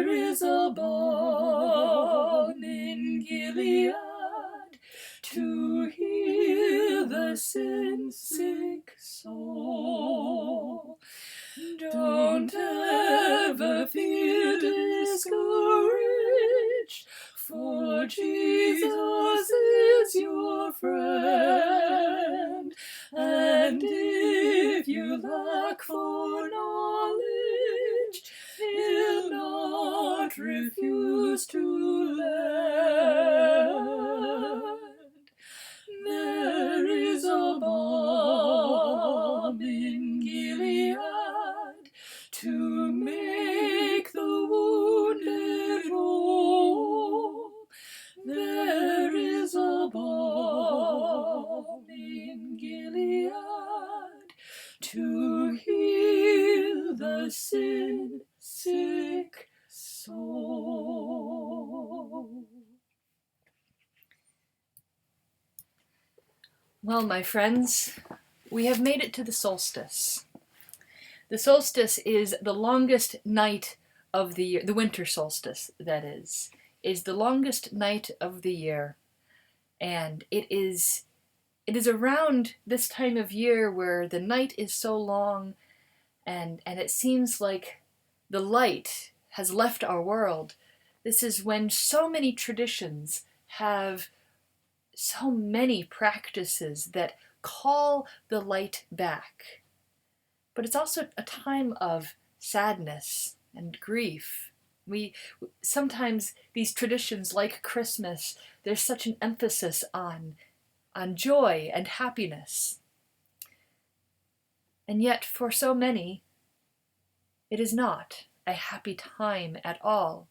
There is a balm in Gilead to heal the sin-sick soul. Don't ever feel discouraged, for Jesus is your friend. And if you lack for knowledge, he'll not refuse to lend. There is a balm in Gilead to make the wounded whole. There is a balm in Gilead to heal the sin-sick soul. Well, my friends, we have made it to the solstice. The solstice is the longest night of the year. The winter solstice, that is the longest night of the year. And it is around this time of year where the night is so long and it seems like the light has left our world. This is when so many traditions have so many practices that call the light back. But it's also a time of sadness and grief. Sometimes these traditions, like Christmas, there's such an emphasis on joy and happiness. And yet, for so many, it is not a happy time at all.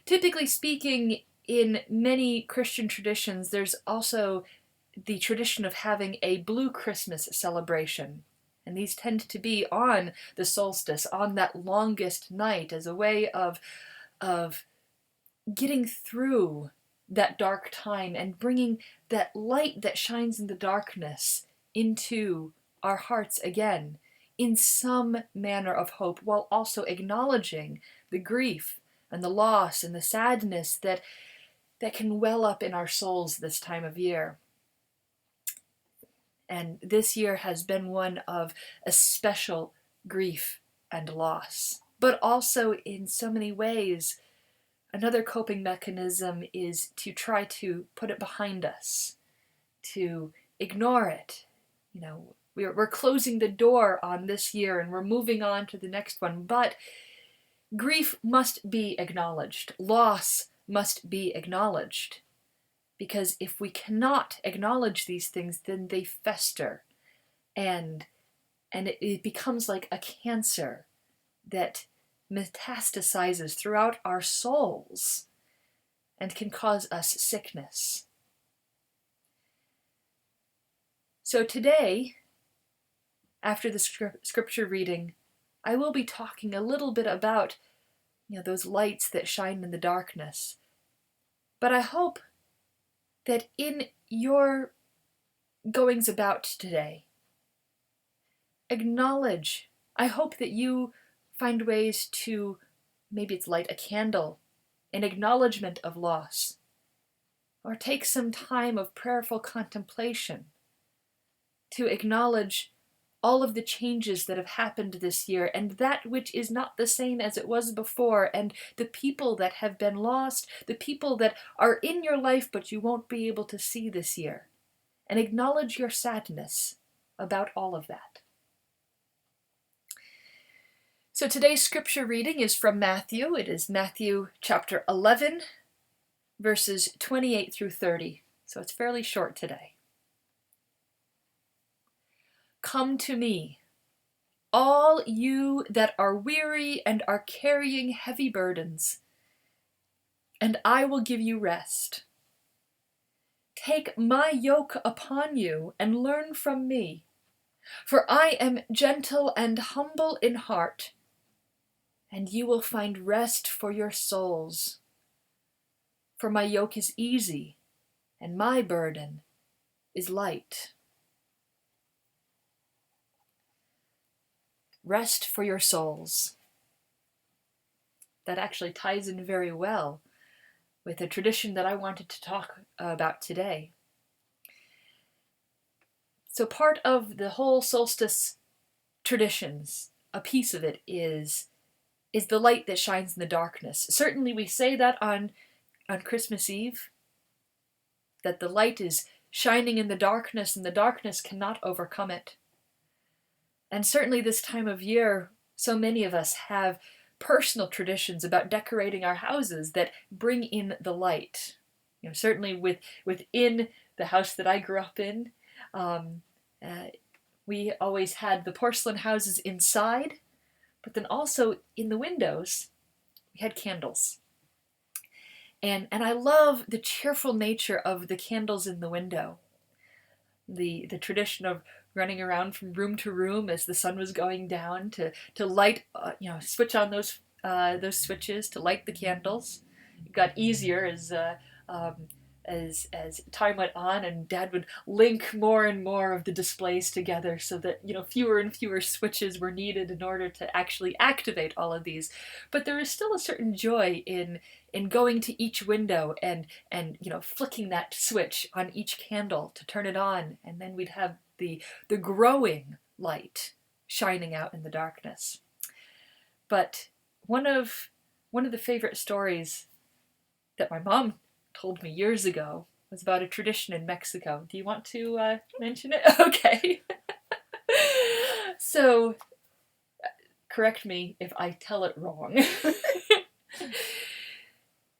Typically speaking, in many Christian traditions, there's also the tradition of having a blue Christmas celebration. And these tend to be on the solstice, on that longest night, as a way of getting through that dark time and bringing that light that shines in the darkness into our hearts again, in some manner of hope, while also acknowledging the grief and the loss and the sadness that can well up in our souls this time of year. And this year has been one of a special grief and loss. But also, in so many ways, another coping mechanism is to try to put it behind us, to ignore it. We're closing the door on this year and we're moving on to the next one. But grief must be acknowledged. Loss must be acknowledged. Because if we cannot acknowledge these things, then they fester. And it becomes like a cancer that metastasizes throughout our souls and can cause us sickness. So today, after the scripture reading, I will be talking a little bit about those lights that shine in the darkness. But I hope that in your goings about today, I hope that you find ways to, maybe it's light a candle in acknowledgement of loss, or take some time of prayerful contemplation to acknowledge all of the changes that have happened this year, and that which is not the same as it was before, and the people that have been lost, the people that are in your life but you won't be able to see this year, and acknowledge your sadness about all of that. So today's scripture reading is from Matthew. It is Matthew chapter 11, verses 28 through 30. So it's fairly short today. Come to me, all you that are weary and are carrying heavy burdens, and I will give you rest. Take my yoke upon you and learn from me, for I am gentle and humble in heart, and you will find rest for your souls. For my yoke is easy, and my burden is light. Rest for your souls. that actually ties in very well with a tradition that I wanted to talk about today. So part of the whole solstice traditions, a piece of it is the light that shines in the darkness. Certainly we say that on Christmas Eve, that the light is shining in the darkness and the darkness cannot overcome it. And certainly this time of year, so many of us have personal traditions about decorating our houses that bring in the light. Certainly within the house that I grew up in, we always had the porcelain houses inside, but then also in the windows, we had candles. And I love the cheerful nature of the candles in the window. The tradition of running around from room to room as the sun was going down to light, switch on those switches to light the candles. It got easier as time went on, and Dad would link more and more of the displays together so that fewer and fewer switches were needed in order to actually activate all of these. But there is still a certain joy in going to each window and flicking that switch on each candle to turn it on, and then we'd have the growing light shining out in the darkness. But one of the favorite stories that my mom told me years ago was about a tradition in Mexico. Do you want to mention it? Okay. So, correct me if I tell it wrong.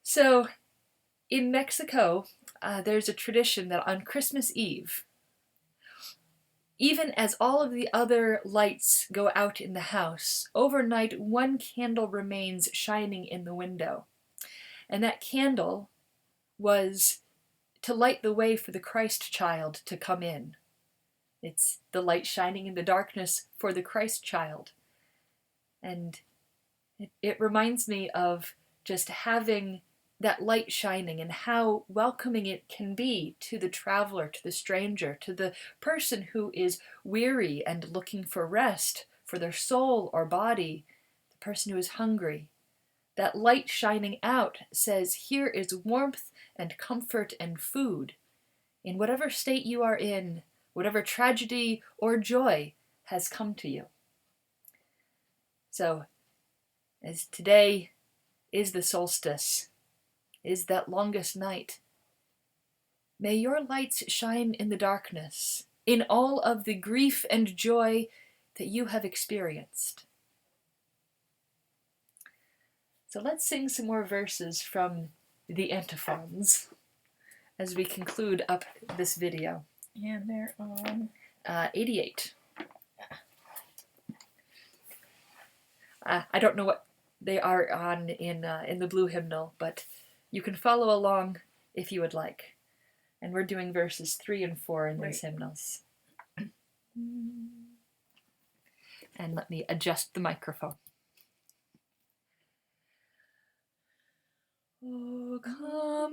So, in Mexico, there's a tradition that on Christmas Eve, even as all of the other lights go out in the house, overnight one candle remains shining in the window. And that candle was to light the way for the Christ child to come in. It's the light shining in the darkness for the Christ child. And it reminds me of just having that light shining and how welcoming it can be to the traveler, to the stranger, to the person who is weary and looking for rest for their soul or body, the person who is hungry. That light shining out says, here is warmth and comfort and food. In whatever state you are in, whatever tragedy or joy has come to you. So, as today is the solstice, is that longest night, may your lights shine in the darkness, in all of the grief and joy that you have experienced. So let's sing some more verses from the antiphons as we conclude up this video. And they're on 88. I don't know what they are on in the blue hymnal, but you can follow along if you would like. And we're doing verses 3 and 4 in these hymnals. And let me adjust the microphone. Oh, come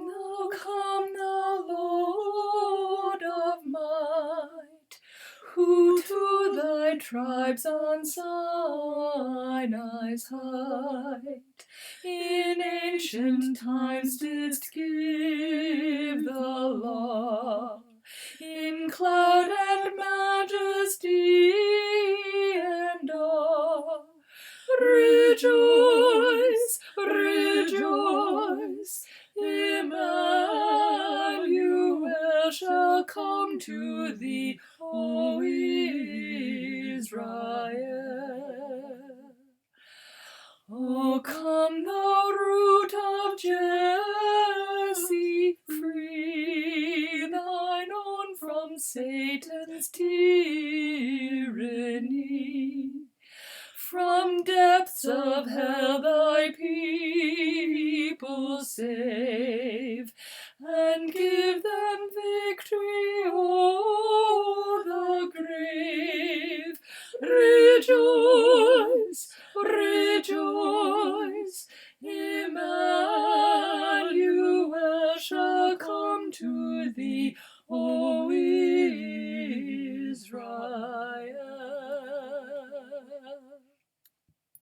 thou, Lord of might, who to thy tribes on Sinai's height in ancient times didst give the law, in cloud and majesty and awe. Rejoice, rejoice, Emmanuel shall come to thee, O Israel. O come thou root of Jesse, free thine own from Satan's tyranny. From depths of hell thy people save, and give them victory o'er the grave. Rejoice, rejoice, Emmanuel shall come to thee,